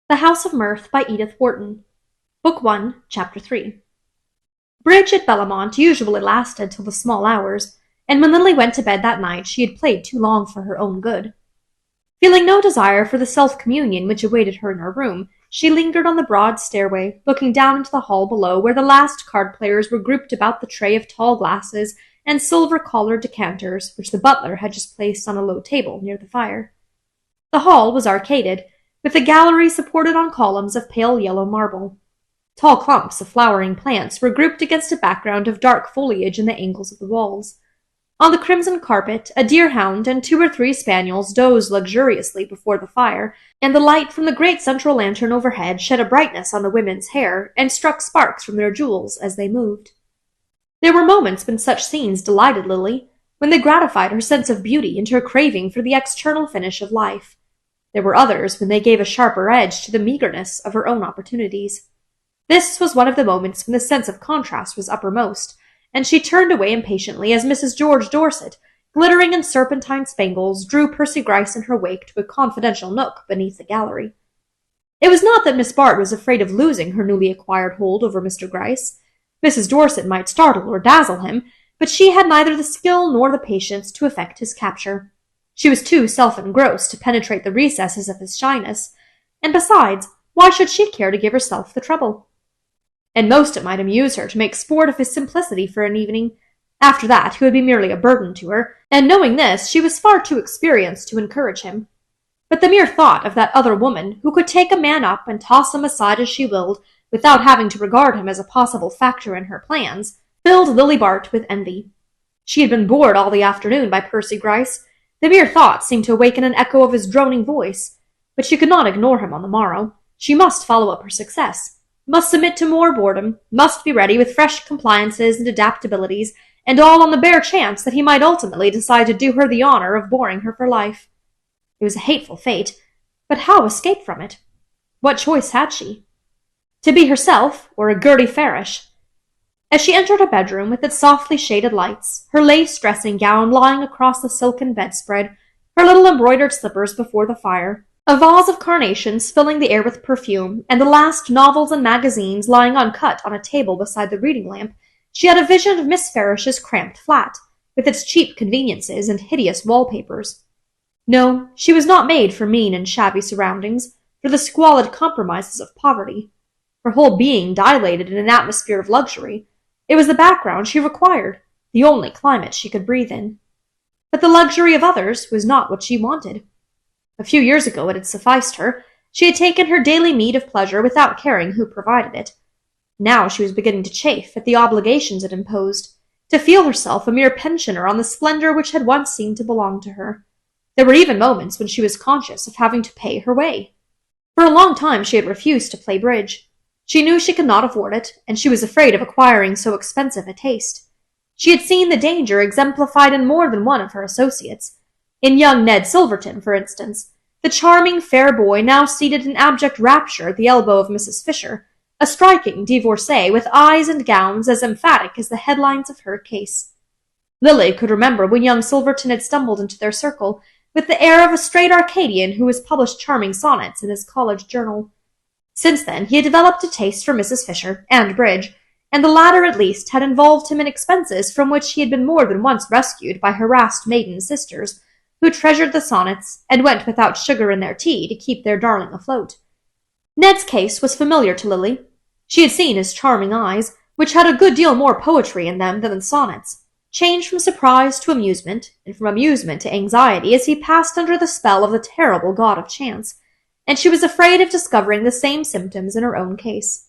The House of Mirth by Edith Wharton. Book 1, Chapter 3. Bridge at Bellamont usually lasted till the small hours, and when Lily went to bed that night she had played too long for her own good. Feeling no desire for the self-communion which awaited her in her room, she lingered on the broad stairway, looking down into the hall below where the last card-players were grouped about the tray of tall glasses and silver-collared decanters which the butler had just placed on a low table near the fire. The hall was arcaded, with a gallery supported on columns of pale yellow marble. Tall clumps of flowering plants were grouped against a background of dark foliage in the angles of the walls. On the crimson carpet, a deerhound and 2 or 3 spaniels dozed luxuriously before the fire, and the light from the great central lantern overhead shed a brightness on the women's hair and struck sparks from their jewels as they moved. There were moments when such scenes delighted Lily, when they gratified her sense of beauty and her craving for the external finish of life. There were others when they gave a sharper edge to the meagreness of her own opportunities. This was one of the moments when the sense of contrast was uppermost, and she turned away impatiently as Mrs. George Dorset, glittering in serpentine spangles, drew Percy Gryce in her wake to a confidential nook beneath the gallery. It was not that Miss Bart was afraid of losing her newly acquired hold over Mr. Gryce. Mrs. Dorset might startle or dazzle him, but she had neither the skill nor the patience to effect his capture. She was too self-engrossed to penetrate the recesses of his shyness, and besides, why should she care to give herself the trouble? And most it might amuse her to make sport of his simplicity for an evening. After that, he would be merely a burden to her, and knowing this, she was far too experienced to encourage him. But the mere thought of that other woman, who could take a man up and toss him aside as she willed, without having to regard him as a possible factor in her plans, filled Lily Bart with envy. She had been bored all the afternoon by Percy Gryce. The mere thought seemed to awaken an echo of his droning voice, but she could not ignore him on the morrow. She must follow up her success, must submit to more boredom, must be ready with fresh compliances and adaptabilities, and all on the bare chance that he might ultimately decide to do her the honor of boring her for life. It was a hateful fate, but how escape from it? What choice had she? To be herself, or a Gertie Farish? As she entered her bedroom with its softly shaded lights, her lace dressing gown lying across the silken bedspread, her little embroidered slippers before the fire, a vase of carnations filling the air with perfume, and the last novels and magazines lying uncut on a table beside the reading lamp, she had a vision of Miss Farish's cramped flat, with its cheap conveniences and hideous wallpapers. No, she was not made for mean and shabby surroundings, for the squalid compromises of poverty. Her whole being dilated in an atmosphere of luxury. It was the background she required, the only climate she could breathe in. But the luxury of others was not what she wanted. A few years ago it had sufficed her. She had taken her daily meed of pleasure without caring who provided it. Now she was beginning to chafe at the obligations it imposed, to feel herself a mere pensioner on the splendor which had once seemed to belong to her. There were even moments when she was conscious of having to pay her way. For a long time she had refused to play bridge. She knew she could not afford it, and she was afraid of acquiring so expensive a taste. She had seen the danger exemplified in more than one of her associates. In young Ned Silverton, for instance, the charming fair boy now seated in abject rapture at the elbow of Mrs. Fisher, a striking divorcee with eyes and gowns as emphatic as the headlines of her case. Lily could remember when young Silverton had stumbled into their circle with the air of a straight Arcadian who has published charming sonnets in his college journal. Since then, he had developed a taste for Mrs. Fisher and bridge, and the latter at least had involved him in expenses from which he had been more than once rescued by harassed maiden sisters, who treasured the sonnets and went without sugar in their tea to keep their darling afloat. Ned's case was familiar to Lily. She had seen his charming eyes, which had a good deal more poetry in them than the sonnets, change from surprise to amusement, and from amusement to anxiety as he passed under the spell of the terrible god of chance, and she was afraid of discovering the same symptoms in her own case.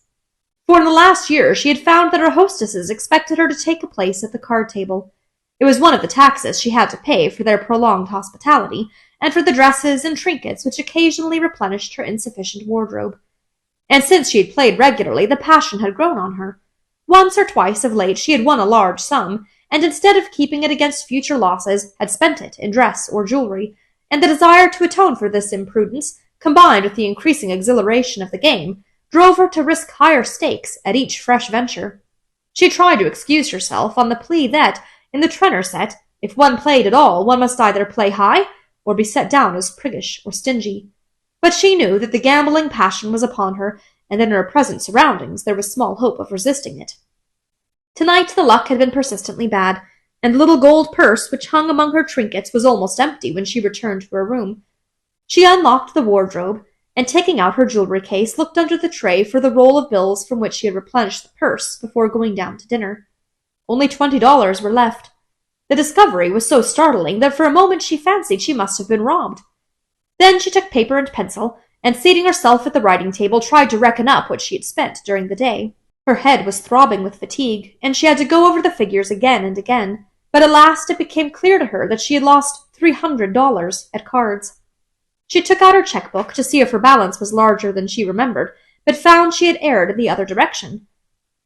For in the last year she had found that her hostesses expected her to take a place at the card table. It was one of the taxes she had to pay for their prolonged hospitality, and for the dresses and trinkets which occasionally replenished her insufficient wardrobe. And since she had played regularly, the passion had grown on her. Once or twice of late she had won a large sum, and instead of keeping it against future losses, had spent it in dress or jewelry, and the desire to atone for this imprudence, combined with the increasing exhilaration of the game, drove her to risk higher stakes at each fresh venture. She tried to excuse herself on the plea that, in the Trenner set, if one played at all, one must either play high or be set down as priggish or stingy. But she knew that the gambling passion was upon her, and in her present surroundings there was small hope of resisting it. Tonight the luck had been persistently bad, and the little gold purse which hung among her trinkets was almost empty when she returned to her room. She unlocked the wardrobe, and taking out her jewelry case, looked under the tray for the roll of bills from which she had replenished the purse before going down to dinner. Only $20 were left. The discovery was so startling that for a moment she fancied she must have been robbed. Then she took paper and pencil, and seating herself at the writing table, tried to reckon up what she had spent during the day. Her head was throbbing with fatigue, and she had to go over the figures again and again, but at last it became clear to her that she had lost $300 at cards. She took out her checkbook to see if her balance was larger than she remembered, but found she had erred in the other direction.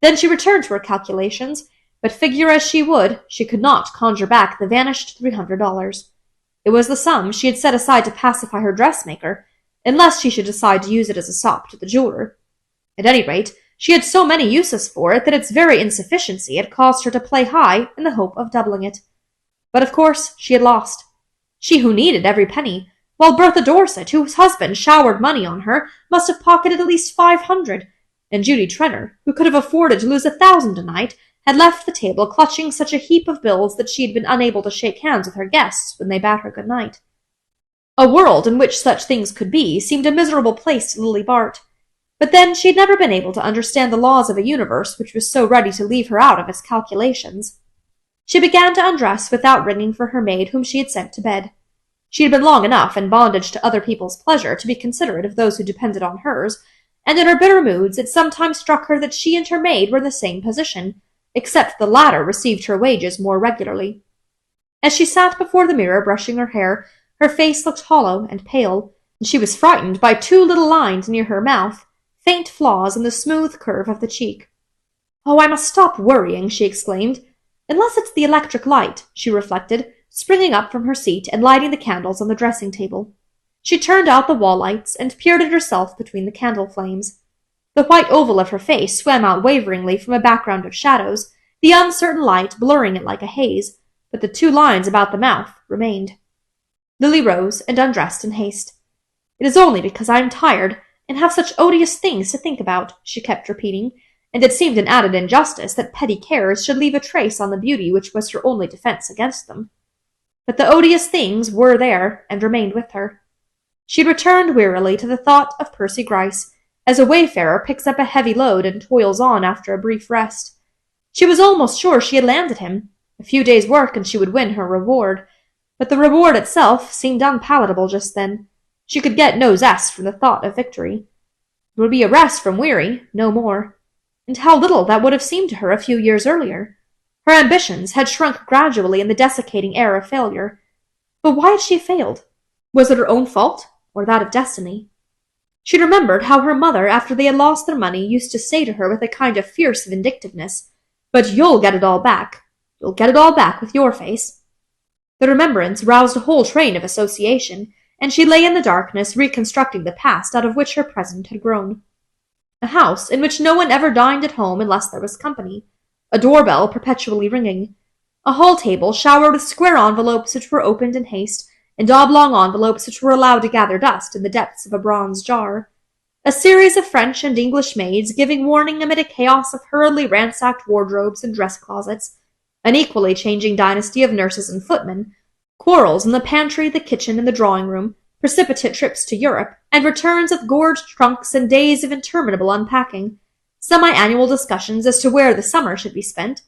Then she returned to her calculations, but figure as she would, she could not conjure back the vanished $300. It was the sum she had set aside to pacify her dressmaker, unless she should decide to use it as a sop to the jeweler. At any rate, she had so many uses for it that its very insufficiency had caused her to play high in the hope of doubling it. But of course she had lost. She who needed every penny, while Bertha Dorset, whose husband showered money on her, must have pocketed at least $500, and Judy Trenner, who could have afforded to lose $1,000 tonight, had left the table clutching such a heap of bills that she had been unable to shake hands with her guests when they bade her good night. A world in which such things could be seemed a miserable place to Lily Bart, but then she had never been able to understand the laws of a universe which was so ready to leave her out of its calculations. She began to undress without ringing for her maid whom she had sent to bed. She had been long enough in bondage to other people's pleasure to be considerate of those who depended on hers, and in her bitter moods it sometimes struck her that she and her maid were in the same position, except the latter received her wages more regularly. As she sat before the mirror brushing her hair, her face looked hollow and pale, and she was frightened by 2 little lines near her mouth, faint flaws in the smooth curve of the cheek. "Oh, I must stop worrying," she exclaimed. "Unless it's the electric light," she reflected, springing up from her seat and lighting the candles on the dressing-table. She turned out the wall lights and peered at herself between the candle flames. The white oval of her face swam out waveringly from a background of shadows, the uncertain light blurring it like a haze, but the 2 lines about the mouth remained. Lily rose and undressed in haste. "It is only because I am tired, and have such odious things to think about," she kept repeating, and it seemed an added injustice that petty cares should leave a trace on the beauty which was her only defence against them. But the odious things were there, and remained with her. She returned wearily to the thought of Percy Gryce, as a wayfarer picks up a heavy load and toils on after a brief rest. She was almost sure she had landed him. A few days' work and she would win her reward. But the reward itself seemed unpalatable just then. She could get no zest from the thought of victory. It would be a rest from weary, no more. And how little that would have seemed to her a few years earlier. Her ambitions had shrunk gradually in the desiccating air of failure. But why had she failed? Was it her own fault, or that of destiny? She remembered how her mother, after they had lost their money, used to say to her with a kind of fierce vindictiveness, "But you'll get it all back. You'll get it all back with your face." The remembrance roused a whole train of association, and she lay in the darkness reconstructing the past out of which her present had grown. A house in which no one ever dined at home unless there was company, a doorbell perpetually ringing, a hall table showered with square envelopes which were opened in haste, and oblong envelopes which were allowed to gather dust in the depths of a bronze jar, a series of French and English maids giving warning amid a chaos of hurriedly ransacked wardrobes and dress closets, an equally changing dynasty of nurses and footmen, quarrels in the pantry, the kitchen, and the drawing-room, precipitate trips to Europe, and returns with gorged trunks and days of interminable unpacking, semi-annual discussions as to where the summer should be spent,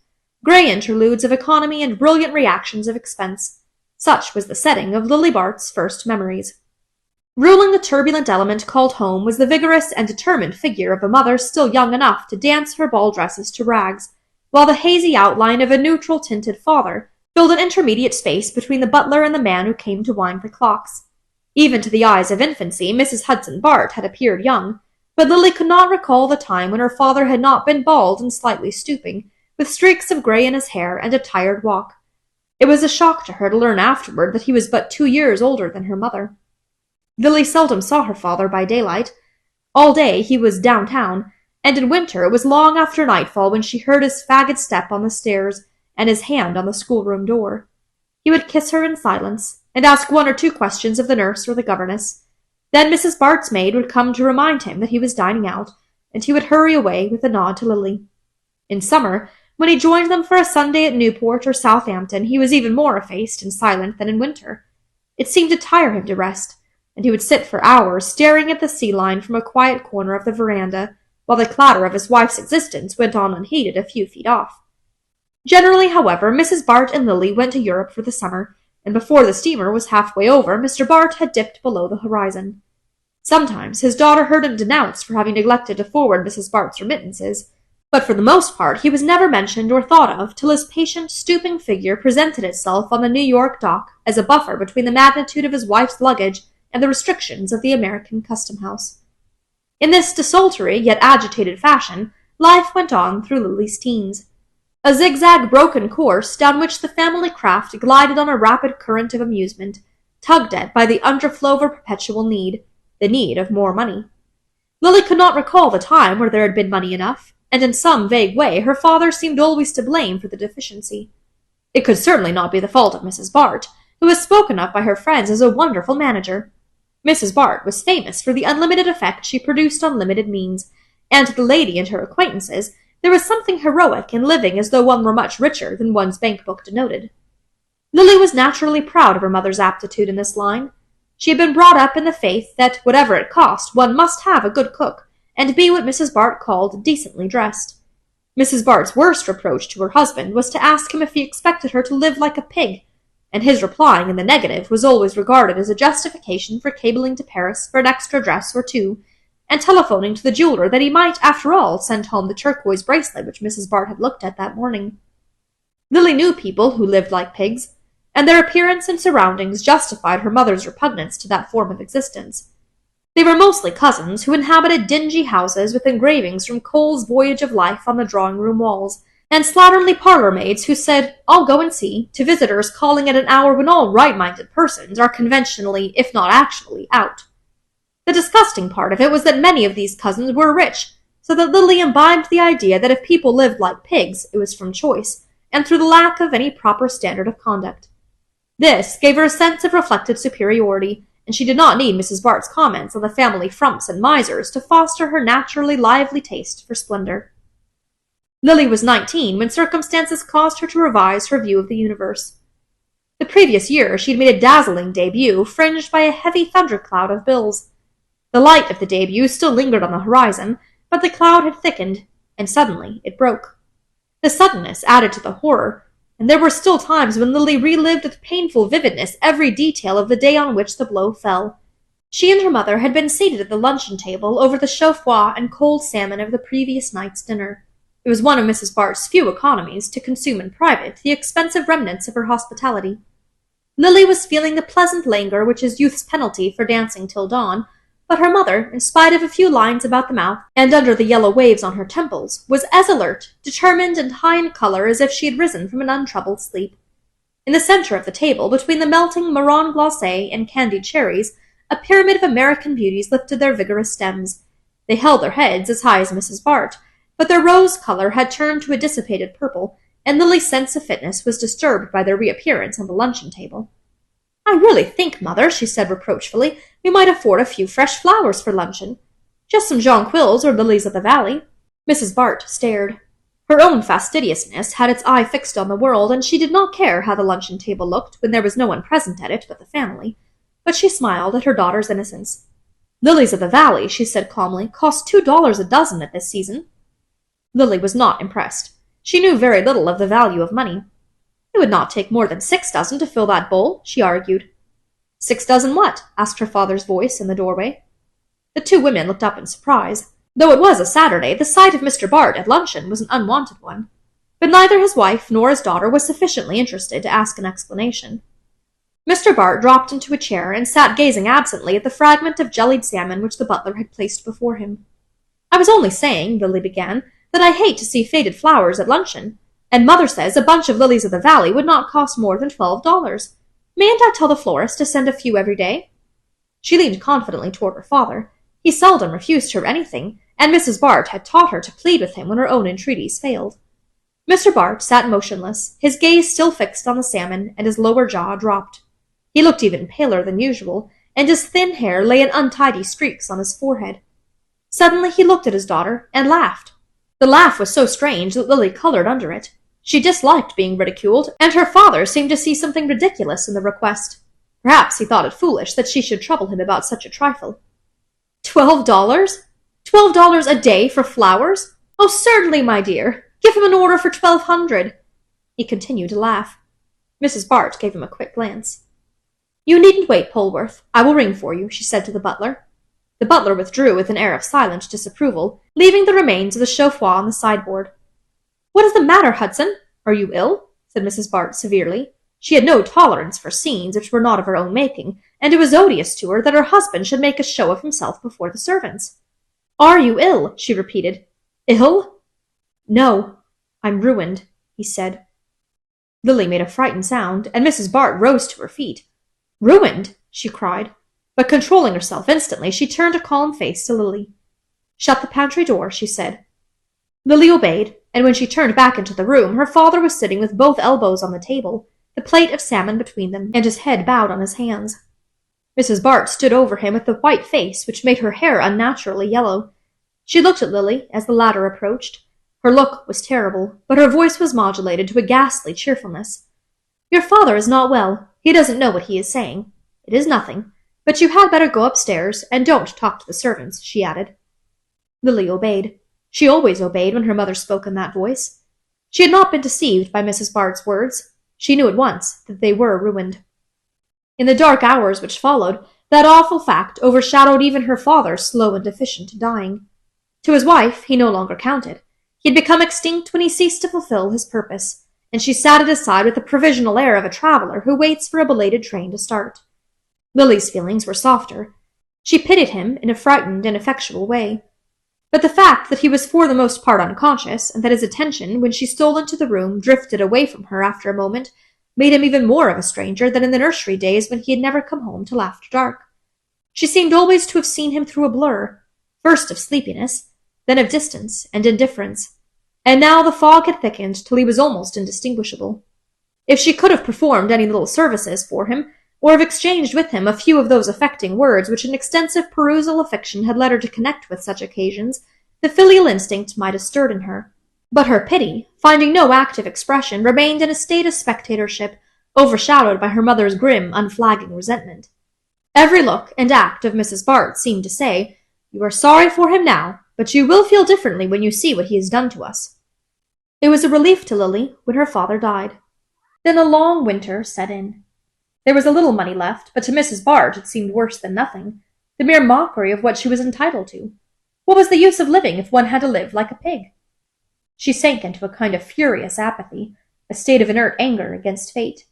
grey interludes of economy and brilliant reactions of expense. Such was the setting of Lily Bart's first memories. Ruling the turbulent element called home was the vigorous and determined figure of a mother still young enough to dance her ball dresses to rags, while the hazy outline of a neutral-tinted father filled an intermediate space between the butler and the man who came to wind the clocks. Even to the eyes of infancy, Mrs. Hudson Bart had appeared young, but Lily could not recall the time when her father had not been bald and slightly stooping, with streaks of grey in his hair and a tired walk. It was a shock to her to learn afterward that he was but 2 years older than her mother. Lily seldom saw her father by daylight. All day he was downtown, and in winter it was long after nightfall when she heard his fagged step on the stairs and his hand on the schoolroom door. He would kiss her in silence, and ask 1 or 2 questions of the nurse or the governess. Then Mrs. Bart's maid would come to remind him that he was dining out, and he would hurry away with a nod to Lily. In summer, when he joined them for a Sunday at Newport or Southampton, he was even more effaced and silent than in winter. It seemed to tire him to rest, and he would sit for hours staring at the sea line from a quiet corner of the veranda, while the clatter of his wife's existence went on unheeded a few feet off. Generally, however, Mrs. Bart and Lily went to Europe for the summer, and before the steamer was halfway over, Mr. Bart had dipped below the horizon. Sometimes his daughter heard him denounced for having neglected to forward Mrs. Bart's remittances, but for the most part he was never mentioned or thought of till his patient, stooping figure presented itself on the New York dock as a buffer between the magnitude of his wife's luggage and the restrictions of the American custom-house. In this desultory yet agitated fashion, life went on through Lily's teens. A zigzag broken course down which the family craft glided on a rapid current of amusement, tugged at by the underflow of a perpetual need, the need of more money. Lily could not recall the time where there had been money enough, and in some vague way her father seemed always to blame for the deficiency. It could certainly not be the fault of Mrs. Bart, who was spoken of by her friends as a wonderful manager. Mrs. Bart was famous for the unlimited effect she produced on limited means, and to the lady and her acquaintances there was something heroic in living as though one were much richer than one's bank-book denoted. Lily was naturally proud of her mother's aptitude in this line. She had been brought up in the faith that, whatever it cost, one must have a good cook, and be what Mrs. Bart called decently dressed. Mrs. Bart's worst reproach to her husband was to ask him if he expected her to live like a pig, and his replying in the negative was always regarded as a justification for cabling to Paris for an extra dress or two, and telephoning to the jeweller that he might, after all, send home the turquoise bracelet which Mrs. Bart had looked at that morning. Lily knew people who lived like pigs, and their appearance and surroundings justified her mother's repugnance to that form of existence. They were mostly cousins who inhabited dingy houses with engravings from Cole's Voyage of Life on the drawing-room walls, and slatternly parlour-maids who said, "I'll go and see," to visitors calling at an hour when all right-minded persons are conventionally, if not actually, out. The disgusting part of it was that many of these cousins were rich, so that Lily imbibed the idea that if people lived like pigs, it was from choice, and through the lack of any proper standard of conduct. This gave her a sense of reflected superiority, and she did not need Mrs. Bart's comments on the family frumps and misers to foster her naturally lively taste for splendor. Lily was 19 when circumstances caused her to revise her view of the universe. The previous year she had made a dazzling debut, fringed by a heavy thundercloud of bills. The light of the debut still lingered on the horizon, but the cloud had thickened, and suddenly it broke. The suddenness added to the horror, and there were still times when Lily relived with painful vividness every detail of the day on which the blow fell. She and her mother had been seated at the luncheon table over the chaud-froid and cold salmon of the previous night's dinner. It was one of Mrs. Bart's few economies to consume in private the expensive remnants of her hospitality. Lily was feeling the pleasant languor which is youth's penalty for dancing till dawn, but her mother, in spite of a few lines about the mouth, and under the yellow waves on her temples, was as alert, determined, and high in colour as if she had risen from an untroubled sleep. In the centre of the table, between the melting marron glacé and candied cherries, a pyramid of American beauties lifted their vigorous stems. They held their heads as high as Mrs. Bart, but their rose colour had turned to a dissipated purple, and Lily's sense of fitness was disturbed by their reappearance on the luncheon table. "I really think, Mother," she said reproachfully, "we might afford a few fresh flowers for luncheon. Just some jonquils or lilies of the valley." Mrs. Bart stared. Her own fastidiousness had its eye fixed on the world, and she did not care how the luncheon table looked when there was no one present at it but the family. But she smiled at her daughter's innocence. "Lilies of the valley," she said calmly, "cost $2 a dozen at this season." Lily was not impressed. She knew very little of the value of money. "It would not take more than 6 dozen to fill that bowl," she argued. "6 dozen what?" asked her father's voice in the doorway. The two women looked up in surprise. Though it was a Saturday, the sight of Mr. Bart at luncheon was an unwanted one. But neither his wife nor his daughter was sufficiently interested to ask an explanation. Mr. Bart dropped into a chair and sat gazing absently at the fragment of jellied salmon which the butler had placed before him. "I was only saying," Lily began, "that I hate to see faded flowers at luncheon. And Mother says a bunch of lilies of the valley would not cost more than $12. Mayn't I tell the florist to send a few every day?" She leaned confidently toward her father. He seldom refused her anything, and Mrs. Bart had taught her to plead with him when her own entreaties failed. Mr. Bart sat motionless, his gaze still fixed on the salmon, and his lower jaw dropped. He looked even paler than usual, and his thin hair lay in untidy streaks on his forehead. Suddenly he looked at his daughter and laughed. The laugh was so strange that Lily colored under it. She disliked being ridiculed, and her father seemed to see something ridiculous in the request. Perhaps he thought it foolish that she should trouble him about such a trifle. $12? $12 a day for flowers? Oh, certainly, my dear. Give him an order for 1,200. He continued to laugh. Mrs. Bart gave him a quick glance. You needn't wait, Polwarth. I will ring for you, she said to the butler. The butler withdrew with an air of silent disapproval, leaving the remains of the chauffois on the sideboard. What is the matter, Hudson? Are you ill? Said Mrs. Bart severely. She had no tolerance for scenes which were not of her own making, and it was odious to her that her husband should make a show of himself before the servants. Are you ill? She repeated. Ill? No, I'm ruined, he said. Lily made a frightened sound, and Mrs. Bart rose to her feet. Ruined? She cried. But controlling herself instantly, she turned a calm face to Lily. Shut the pantry door, she said. Lily obeyed, and when she turned back into the room, her father was sitting with both elbows on the table, the plate of salmon between them, and his head bowed on his hands. Mrs. Bart stood over him with the white face which made her hair unnaturally yellow. She looked at Lily as the latter approached. Her look was terrible, but her voice was modulated to a ghastly cheerfulness. Your father is not well. He doesn't know what he is saying. It is nothing. But you had better go upstairs, and don't talk to the servants, she added. Lily obeyed. She always obeyed when her mother spoke in that voice. She had not been deceived by Mrs. Bart's words. She knew at once that they were ruined. In the dark hours which followed, that awful fact overshadowed even her father's slow and deficient dying. To his wife he no longer counted. He had become extinct when he ceased to fulfill his purpose, and she sat at his side with the provisional air of a traveller who waits for a belated train to start. Lily's feelings were softer. She pitied him in a frightened and effectual way. But the fact that he was for the most part unconscious, and that his attention, when she stole into the room, drifted away from her after a moment, made him even more of a stranger than in the nursery days when he had never come home till after dark. She seemed always to have seen him through a blur, first of sleepiness, then of distance and indifference, and now the fog had thickened till he was almost indistinguishable. If she could have performed any little services for him, or have exchanged with him a few of those affecting words which an extensive perusal of fiction had led her to connect with such occasions, the filial instinct might have stirred in her. But her pity, finding no active expression, remained in a state of spectatorship, overshadowed by her mother's grim, unflagging resentment. Every look and act of Mrs. Bart seemed to say, You are sorry for him now, but you will feel differently when you see what he has done to us. It was a relief to Lily when her father died. Then a long winter set in. There was a little money left, but to Mrs. Bart it seemed worse than nothing, the mere mockery of what she was entitled to. What was the use of living if one had to live like a pig? She sank into a kind of furious apathy, a state of inert anger against fate.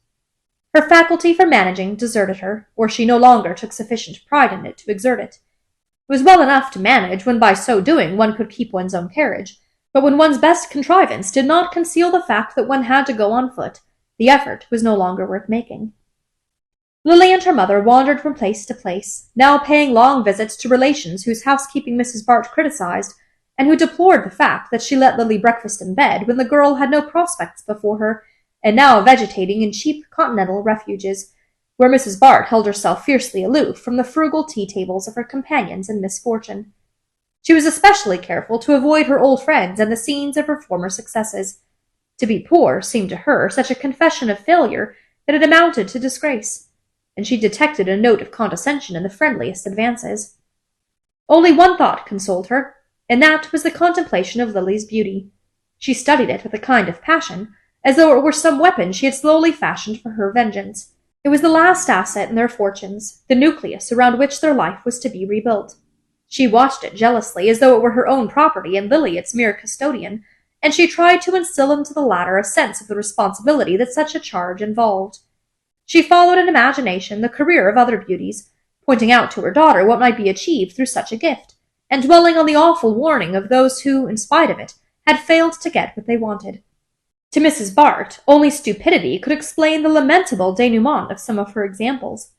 Her faculty for managing deserted her, or she no longer took sufficient pride in it to exert it. It was well enough to manage when by so doing one could keep one's own carriage, but when one's best contrivance did not conceal the fact that one had to go on foot, the effort was no longer worth making. Lily and her mother wandered from place to place, now paying long visits to relations whose housekeeping Mrs. Bart criticized, and who deplored the fact that she let Lily breakfast in bed when the girl had no prospects before her, and now vegetating in cheap continental refuges, where Mrs. Bart held herself fiercely aloof from the frugal tea-tables of her companions in misfortune. She was especially careful to avoid her old friends and the scenes of her former successes. To be poor seemed to her such a confession of failure that it amounted to disgrace, and she detected a note of condescension in the friendliest advances. Only one thought consoled her, and that was the contemplation of Lily's beauty. She studied it with a kind of passion, as though it were some weapon she had slowly fashioned for her vengeance. It was the last asset in their fortunes, the nucleus around which their life was to be rebuilt. She watched it jealously, as though it were her own property and Lily its mere custodian, and she tried to instill into the latter a sense of the responsibility that such a charge involved. She followed in imagination the career of other beauties, pointing out to her daughter what might be achieved through such a gift, and dwelling on the awful warning of those who, in spite of it, had failed to get what they wanted. To Mrs. Bart, only stupidity could explain the lamentable denouement of some of her examples.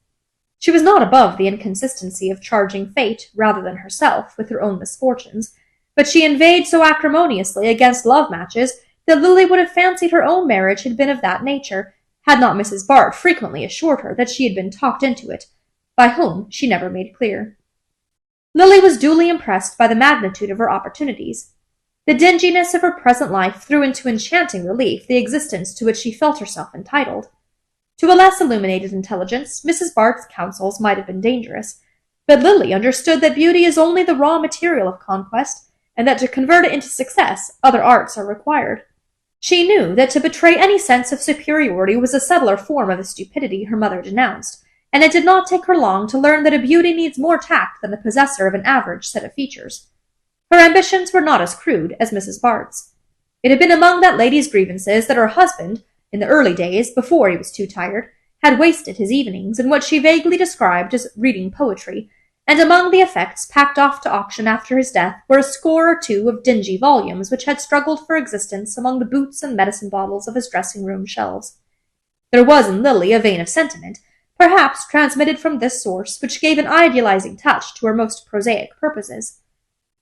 She was not above the inconsistency of charging fate, rather than herself, with her own misfortunes, but she inveighed so acrimoniously against love-matches that Lily would have fancied her own marriage had been of that nature, had not Mrs. Bart frequently assured her that she had been talked into it, by whom she never made clear. Lily was duly impressed by the magnitude of her opportunities. The dinginess of her present life threw into enchanting relief the existence to which she felt herself entitled. To a less illuminated intelligence, Mrs. Bart's counsels might have been dangerous, but Lily understood that beauty is only the raw material of conquest, and that to convert it into success, other arts are required. She knew that to betray any sense of superiority was a subtler form of the stupidity her mother denounced, and it did not take her long to learn that a beauty needs more tact than the possessor of an average set of features. Her ambitions were not as crude as Mrs. Bart's. It had been among that lady's grievances that her husband, in the early days, before he was too tired, had wasted his evenings in what she vaguely described as reading poetry, and among the effects packed off to auction after his death were a score or two of dingy volumes which had struggled for existence among the boots and medicine bottles of his dressing-room shelves. There was in Lily a vein of sentiment, perhaps transmitted from this source, which gave an idealizing touch to her most prosaic purposes.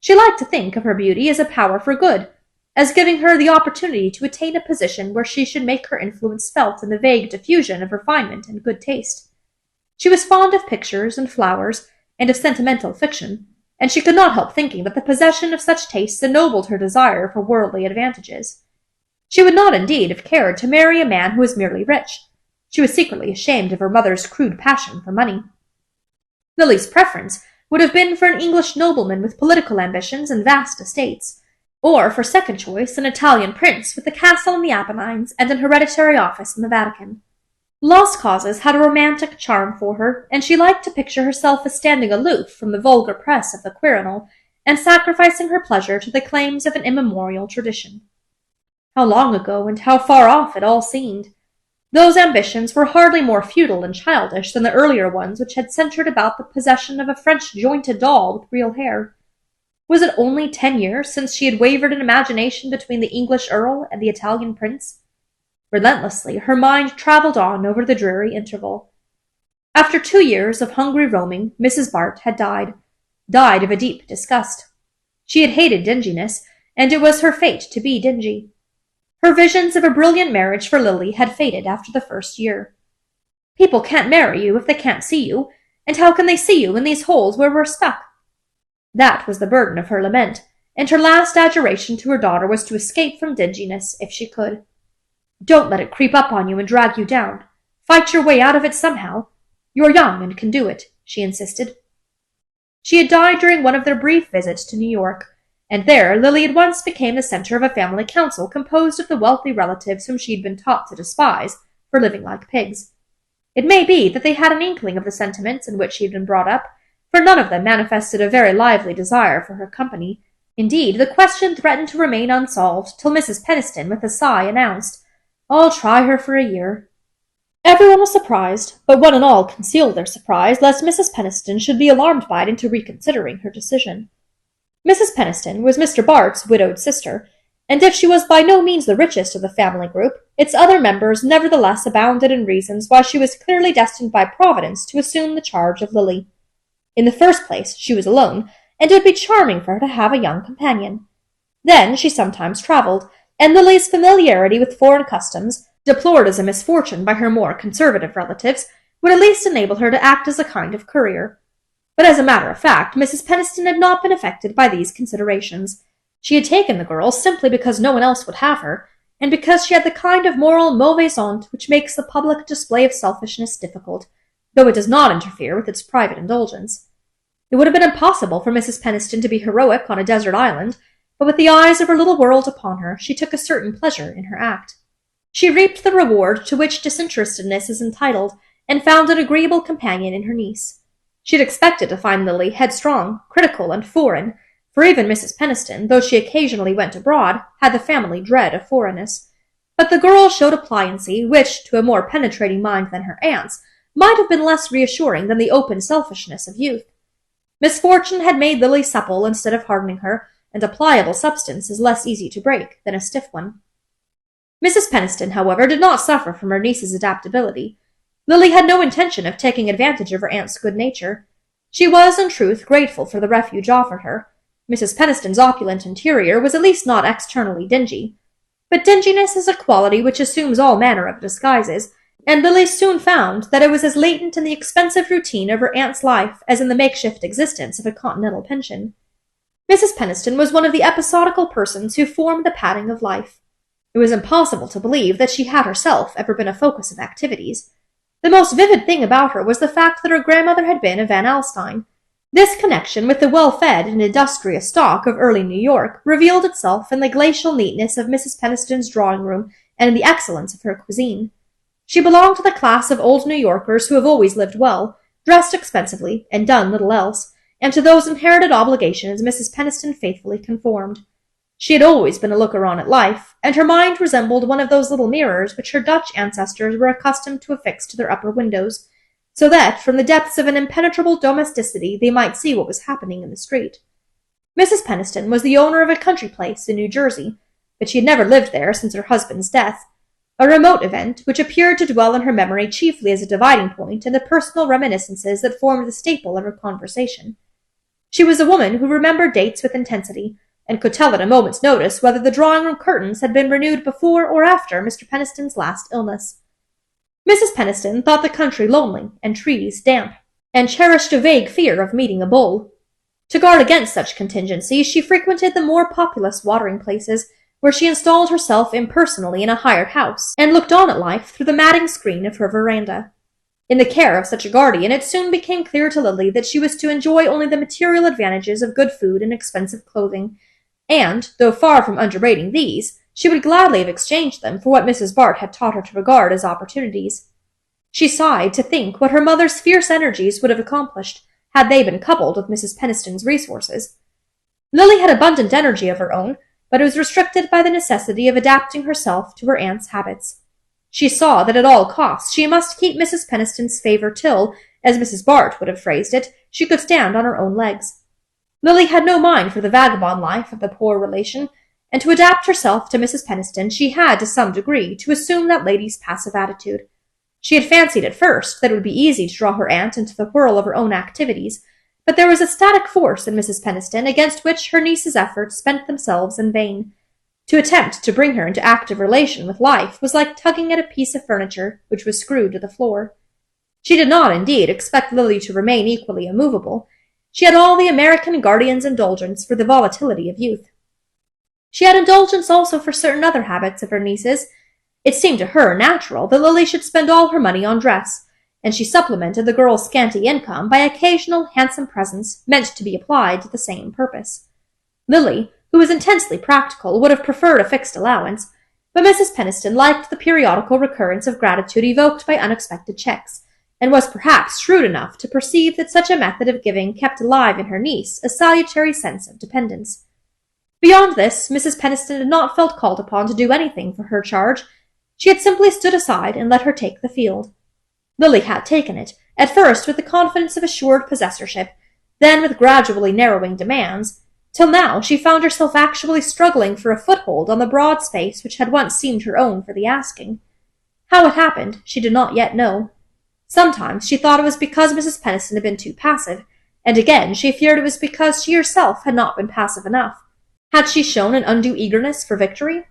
She liked to think of her beauty as a power for good, as giving her the opportunity to attain a position where she should make her influence felt in the vague diffusion of refinement and good taste. She was fond of pictures and flowers, and of sentimental fiction, and she could not help thinking that the possession of such tastes ennobled her desire for worldly advantages. She would not indeed have cared to marry a man who was merely rich. She was secretly ashamed of her mother's crude passion for money. Lily's preference would have been for an English nobleman with political ambitions and vast estates, or for second choice an Italian prince with a castle in the Apennines and an hereditary office in the Vatican. Lost causes had a romantic charm for her, and she liked to picture herself as standing aloof from the vulgar press of the Quirinal, and sacrificing her pleasure to the claims of an immemorial tradition. How long ago and how far off it all seemed! Those ambitions were hardly more futile and childish than the earlier ones which had centred about the possession of a French jointed doll with real hair. Was it only 10 years since she had wavered in imagination between the English earl and the Italian prince? Relentlessly, her mind travelled on over the dreary interval. After 2 years of hungry roaming, Mrs. Bart had died of a deep disgust. She had hated dinginess, and it was her fate to be dingy. Her visions of a brilliant marriage for Lily had faded after the first year. People can't marry you if they can't see you, and how can they see you in these holes where we're stuck? That was the burden of her lament, and her last adjuration to her daughter was to escape from dinginess if she could. Don't let it creep up on you and drag you down. Fight your way out of it somehow. You're young and can do it, she insisted. She had died during one of their brief visits to New York, and there Lily at once became the centre of a family council composed of the wealthy relatives whom she had been taught to despise for living like pigs. It may be that they had an inkling of the sentiments in which she had been brought up, for none of them manifested a very lively desire for her company. Indeed, the question threatened to remain unsolved till Mrs. Peniston, with a sigh, announced, "I'll try her for a year." Everyone was surprised, but one and all concealed their surprise lest Mrs. Peniston should be alarmed by it into reconsidering her decision. Mrs. Peniston was Mr. Bart's widowed sister, and if she was by no means the richest of the family group, its other members nevertheless abounded in reasons why she was clearly destined by Providence to assume the charge of Lily. In the first place, she was alone, and it would be charming for her to have a young companion. Then she sometimes travelled, and Lily's familiarity with foreign customs, deplored as a misfortune by her more conservative relatives, would at least enable her to act as a kind of courier. But as a matter of fact, Mrs. Peniston had not been affected by these considerations. She had taken the girl simply because no one else would have her, and because she had the kind of moral mauvaise honte which makes the public display of selfishness difficult, though it does not interfere with its private indulgence. It would have been impossible for Mrs. Peniston to be heroic on a desert island, but with the eyes of her little world upon her, she took a certain pleasure in her act. She reaped the reward to which disinterestedness is entitled, and found an agreeable companion in her niece. She had expected to find Lily headstrong, critical, and foreign, for even Mrs. Peniston, though she occasionally went abroad, had the family dread of foreignness. But the girl showed a pliancy which, to a more penetrating mind than her aunt's, might have been less reassuring than the open selfishness of youth. Misfortune had made Lily supple instead of hardening her, and a pliable substance is less easy to break than a stiff one. Mrs. Peniston, however, did not suffer from her niece's adaptability. Lily had no intention of taking advantage of her aunt's good nature. She was, in truth, grateful for the refuge offered her. Mrs. Peniston's opulent interior was at least not externally dingy. But dinginess is a quality which assumes all manner of disguises, and Lily soon found that it was as latent in the expensive routine of her aunt's life as in the makeshift existence of a continental pension. Mrs. Peniston was one of the episodical persons who formed the padding of life. It was impossible to believe that she had herself ever been a focus of activities. The most vivid thing about her was the fact that her grandmother had been a Van Alstyne. This connection with the well-fed and industrious stock of early New York revealed itself in the glacial neatness of Mrs. Peniston's drawing-room and in the excellence of her cuisine. She belonged to the class of old New Yorkers who have always lived well, dressed expensively, and done little else, and to those inherited obligations Mrs. Peniston faithfully conformed. She had always been a looker-on at life, and her mind resembled one of those little mirrors which her Dutch ancestors were accustomed to affix to their upper windows, so that from the depths of an impenetrable domesticity they might see what was happening in the street. Mrs. Peniston was the owner of a country place in New Jersey, but she had never lived there since her husband's death, a remote event which appeared to dwell in her memory chiefly as a dividing point in the personal reminiscences that formed the staple of her conversation. She was a woman who remembered dates with intensity, and could tell at a moment's notice whether the drawing-room curtains had been renewed before or after Mr. Peniston's last illness. Mrs. Peniston thought the country lonely and trees damp, and cherished a vague fear of meeting a bull. To guard against such contingencies, she frequented the more populous watering places, where she installed herself impersonally in a hired house, and looked on at life through the matting screen of her veranda. In the care of such a guardian, it soon became clear to Lily that she was to enjoy only the material advantages of good food and expensive clothing, and, though far from underrating these, she would gladly have exchanged them for what Mrs. Bart had taught her to regard as opportunities. She sighed to think what her mother's fierce energies would have accomplished had they been coupled with Mrs. Peniston's resources. Lily had abundant energy of her own, but it was restricted by the necessity of adapting herself to her aunt's habits. She saw that at all costs she must keep Mrs. Peniston's favour till, as Mrs. Bart would have phrased it, she could stand on her own legs. Lily had no mind for the vagabond life of the poor relation, and to adapt herself to Mrs. Peniston she had, to some degree, to assume that lady's passive attitude. She had fancied at first that it would be easy to draw her aunt into the whirl of her own activities, but there was a static force in Mrs. Peniston against which her niece's efforts spent themselves in vain. To attempt to bring her into active relation with life was like tugging at a piece of furniture which was screwed to the floor. She did not, indeed, expect Lily to remain equally immovable. She had all the American guardian's indulgence for the volatility of youth. She had indulgence also for certain other habits of her niece's. It seemed to her natural that Lily should spend all her money on dress, and she supplemented the girl's scanty income by occasional handsome presents meant to be applied to the same purpose. Lily, who was intensely practical, would have preferred a fixed allowance, but Mrs. Peniston liked the periodical recurrence of gratitude evoked by unexpected checks, and was perhaps shrewd enough to perceive that such a method of giving kept alive in her niece a salutary sense of dependence. Beyond this, Mrs. Peniston had not felt called upon to do anything for her charge. She had simply stood aside and let her take the field. Lily had taken it, at first with the confidence of assured possessorship, then with gradually narrowing demands, till now she found herself actually struggling for a foothold on the broad space which had once seemed her own for the asking. How it happened, she did not yet know. Sometimes she thought it was because Mrs. Peniston had been too passive, and again she feared it was because she herself had not been passive enough. Had she shown an undue eagerness for victory?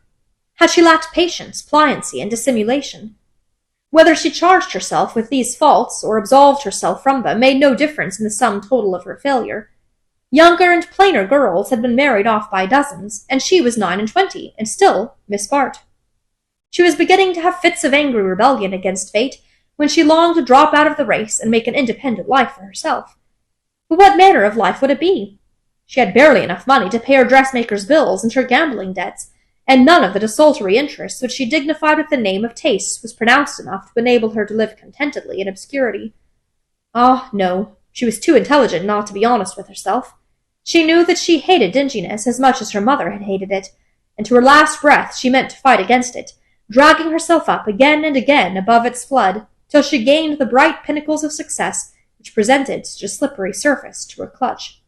Had she lacked patience, pliancy, and dissimulation? Whether she charged herself with these faults or absolved herself from them made no difference in the sum total of her failure. Younger and plainer girls had been married off by dozens, and she was 29, and still Miss Bart. She was beginning to have fits of angry rebellion against fate, when she longed to drop out of the race and make an independent life for herself. But what manner of life would it be? She had barely enough money to pay her dressmaker's bills and her gambling debts, and none of the desultory interests which she dignified with the name of tastes was pronounced enough to enable her to live contentedly in obscurity. Ah, no, she was too intelligent not to be honest with herself. She knew that she hated dinginess as much as her mother had hated it, and to her last breath she meant to fight against it, dragging herself up again and again above its flood, till she gained the bright pinnacles of success which presented such a slippery surface to her clutch.